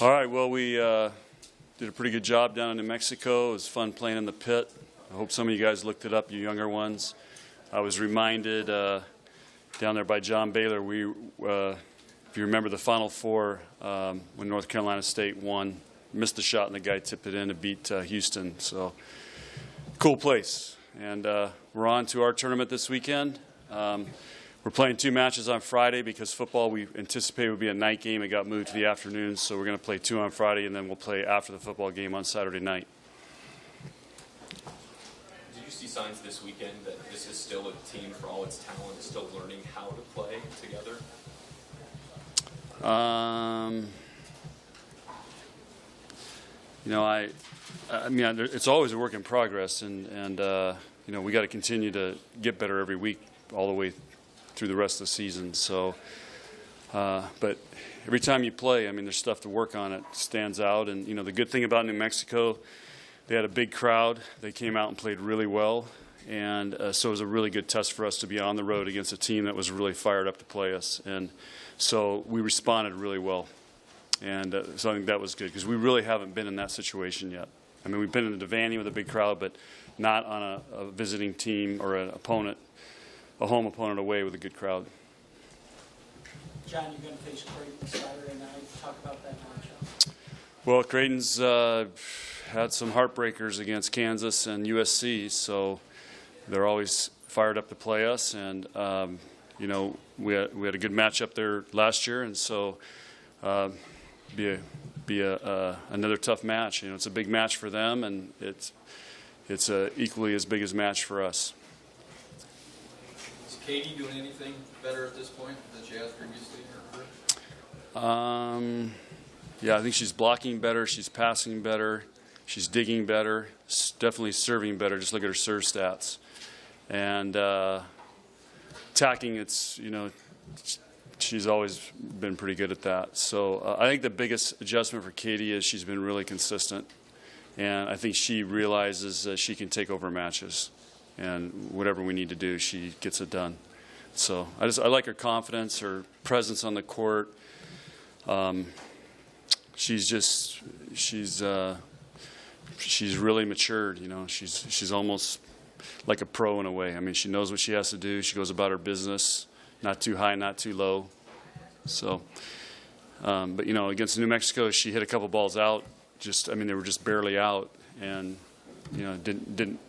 All right, well, we did a pretty good job down in New Mexico. It was fun playing in the pit. I hope some of you guys looked it up, you younger ones. I was reminded down there by John Baylor, if you remember the Final Four, when North Carolina State won, missed the shot and the guy tipped it in to beat Houston. So, cool place. And we're on to our tournament this weekend. We're playing 2 matches on Friday because football we anticipated would be a night game. It got moved to the afternoon, so we're going to play 2 on Friday, and then we'll play after the football game on Saturday night. Did you see signs this weekend that this is still a team for all its talent, still learning how to play together? I mean, it's always a work in progress, and we got to continue to get better every week, all the way through the rest of the season. So, but every time you play, I mean, there's stuff to work on. It stands out, and the good thing about New Mexico, they had a big crowd. They came out and played really well, and so it was a really good test for us to be on the road against a team that was really fired up to play us, and so we responded really well, and so I think that was good because we really haven't been in that situation yet. I mean, we've been in the Devaney with a big crowd, but not on a visiting team or an opponent, a home opponent away with a good crowd. John, you're going to face Creighton Saturday night. Talk about that matchup. Well, Creighton's had some heartbreakers against Kansas and USC, so they're always fired up to play us. And we had a good matchup there last year, and so be another tough match. It's a big match for them, and it's equally as big as match for us. Is Katie doing anything better at this point than she has previously in her career? Yeah, I think she's blocking better, she's passing better, she's digging better, definitely serving better. Just look at her serve stats. And attacking, she's always been pretty good at that. So I think the biggest adjustment for Katie is she's been really consistent. And I think she realizes that she can take over matches. And whatever we need to do, she gets it done. So I like her confidence, her presence on the court. She's really matured. She's almost like a pro in a way. I mean, she knows what she has to do. She goes about her business, not too high, not too low. So, but against New Mexico, she hit a couple balls out. They were just barely out, and didn't.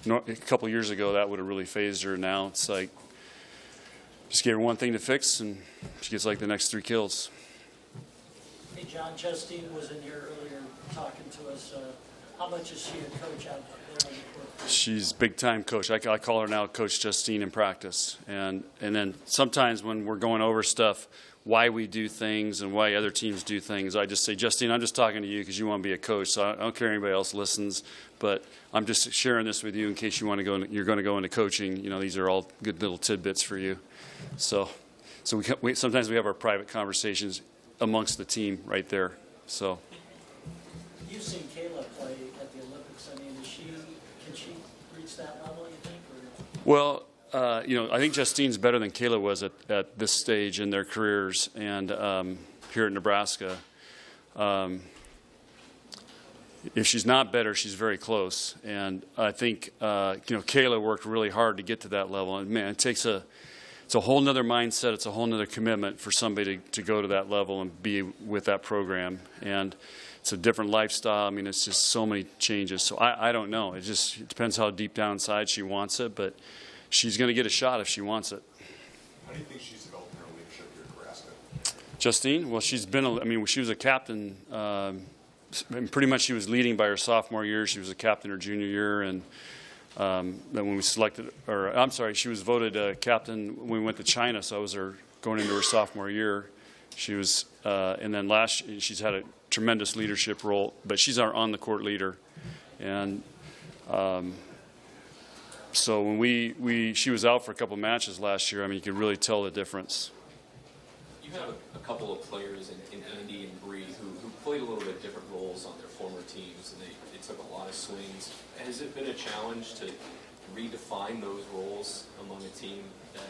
A couple years ago, that would have really phased her. Now it's like just give her one thing to fix, and she gets like the next 3 kills. Hey, John, Justine was in here earlier talking to us. How much is she a coach out there on the court? She's big-time coach. I call her now Coach Justine in practice. And then sometimes when we're going over stuff, why we do things and why other teams do things, I just say, Justine, I'm just talking to you because you want to be a coach. So I don't care anybody else listens, but I'm just sharing this with you in case you're going to go into coaching. These are all good little tidbits for you. So we sometimes we have our private conversations amongst the team right there. So. You've seen Kayla play at the Olympics. I mean, can she reach that level, you think? Or? Well, I think Justine's better than Kayla was at this stage in their careers, and here at Nebraska. If she's not better, she's very close. And I think Kayla worked really hard to get to that level. And man, it's a whole nother mindset. It's a whole nother commitment for somebody to go to that level and be with that program. And it's a different lifestyle. I mean, it's just so many changes. So I don't know. It depends how deep down inside she wants it, but she's going to get a shot if she wants it. How do you think she's developed her leadership here at Nebraska? Justine? Well, she was a captain. And pretty much she was leading by her sophomore year. She was a captain her junior year. And then when we she was voted captain when we went to China. So I was going into her sophomore year. She was, and then she's had a tremendous leadership role, but she's our on-the-court leader. And so when she was out for a couple matches last year, I mean, you could really tell the difference. You have a couple of players in Andy and Bree who played a little bit different roles on their former teams, and they took a lot of swings. Has it been a challenge to redefine those roles among a team that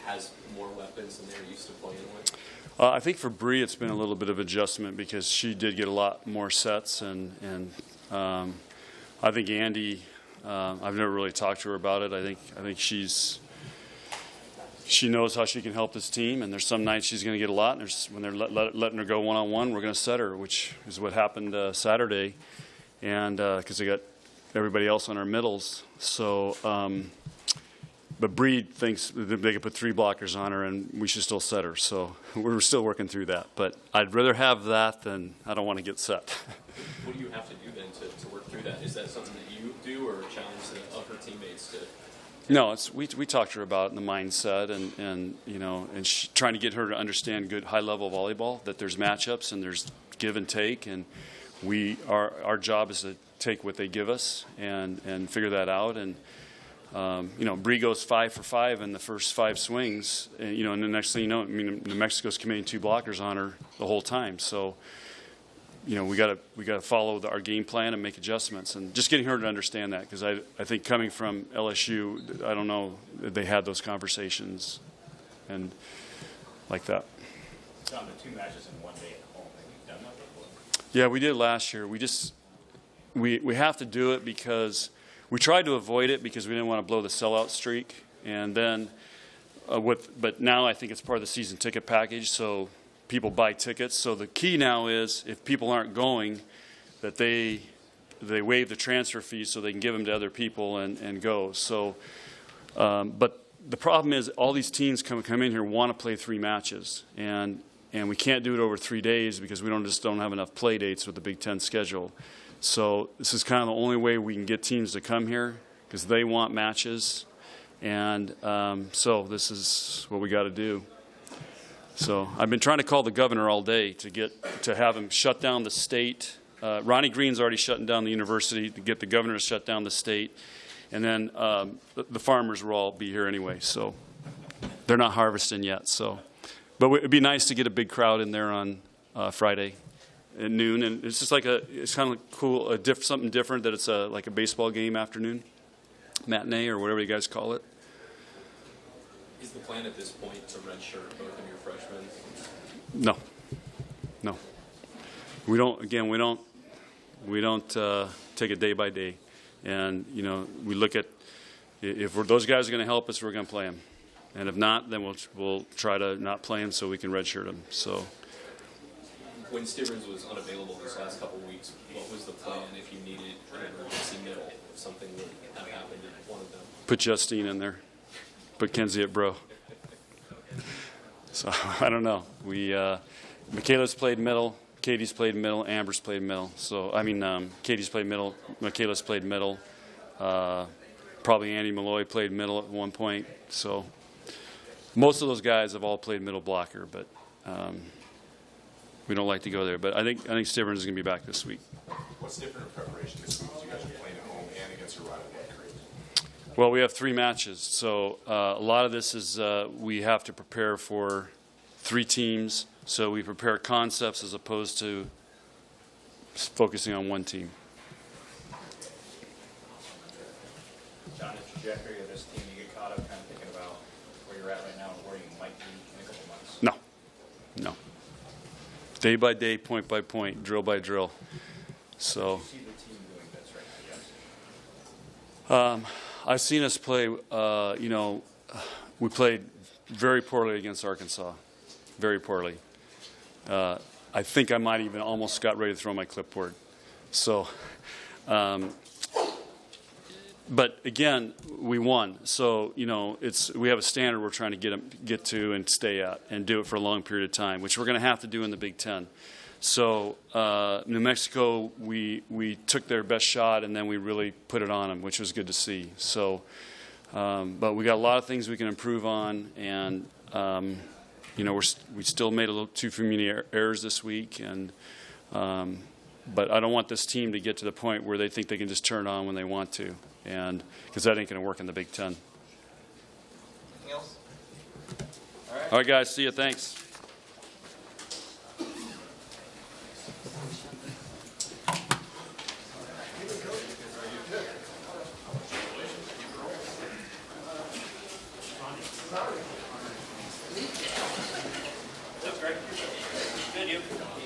has more weapons than they're used to playing with? I think for Bree, it's been a little bit of adjustment because she did get a lot more sets, and I think Andy. I've never really talked to her about it. I think she knows how she can help this team, and there's some nights she's going to get a lot, and when they're letting her go one-on-one, we're going to set her, which is what happened Saturday, and because they got everybody else on our middles. So, but Bree thinks that they could put 3 blockers on her, and we should still set her. So we're still working through that. But I'd rather have that than I don't want to get set. What do you have to do then to work through that? Is that something that you do, or challenge the other teammates to? No, we talked to her about it in the mindset, and trying to get her to understand good high-level volleyball, that there's matchups and there's give and take, and our job is to take what they give us and figure that out. And Bree goes 5 for 5 in the first 5 swings, and the next thing you know, New Mexico's committing 2 blockers on her the whole time. So we got to follow our game plan and make adjustments, and just getting her to understand that, because I think coming from LSU, I don't know if they had those conversations and like that. John, the 2 matches in one day at home. Have you done that before? Yeah, we did last year. We have to do it because we tried to avoid it because we didn't want to blow the sellout streak, and then but now I think it's part of the season ticket package, so people buy tickets. So the key now is, if people aren't going, that they waive the transfer fees so they can give them to other people and go. So, but the problem is, all these teams come in here want to play 3 matches, and we can't do it over 3 days because we just don't have enough play dates with the Big Ten schedule. So this is kind of the only way we can get teams to come here, because they want matches, and so this is what we got to do. So I've been trying to call the governor all day to have him shut down the state. Ronnie Green's already shutting down the university to get the governor to shut down the state, and then the farmers will all be here anyway. So they're not harvesting yet. So, but it'd be nice to get a big crowd in there on Friday at noon, and it's just it's kind of cool, something different, that it's like a baseball game afternoon, matinee or whatever you guys call it. Is the plan at this point to redshirt both of your freshmen? No. We don't. Again, we don't take it day by day, and we look at, if those guys are going to help us, we're going to play them, and if not, then we'll try to not play them so we can redshirt them. So. When Stivrins was unavailable this last couple of weeks, what was the plan if you needed an emergency middle, if something would have happened to one of them? Put Justine in there. Put Kenzie at bro. So I don't know. Michaela's played middle, Katie's played middle, Amber's played middle. So Katie's played middle, Michaela's played middle. Probably Andy Malloy played middle at one point. So most of those guys have all played middle blocker, but we don't like to go there. But I think Stivrins is going to be back this week. What's different in preparation this week? You guys are playing at home and against your rival. Well, we have 3 matches, so a lot of this is we have to prepare for 3 teams, so we prepare concepts as opposed to focusing on one team. John, the trajectory of this team, you get caught up kind of thinking about where you're at right now and where you might be in a couple months? No. Day by day, point by point, drill by drill. So. You see the team doing this right now, yes? I've seen us play, we played very poorly against Arkansas, very poorly. I think I might even almost got ready to throw my clipboard. So, but again, we won. So, we have a standard we're trying to get to and stay at and do it for a long period of time, which we're going to have to do in the Big Ten. So New Mexico, we took their best shot, and then we really put it on them, which was good to see. So, but we got a lot of things we can improve on, and we still made a little too many errors this week, and but I don't want this team to get to the point where they think they can just turn it on when they want to, and because that ain't going to work in the Big Ten. Anything else? All right, guys. See you. Thanks. give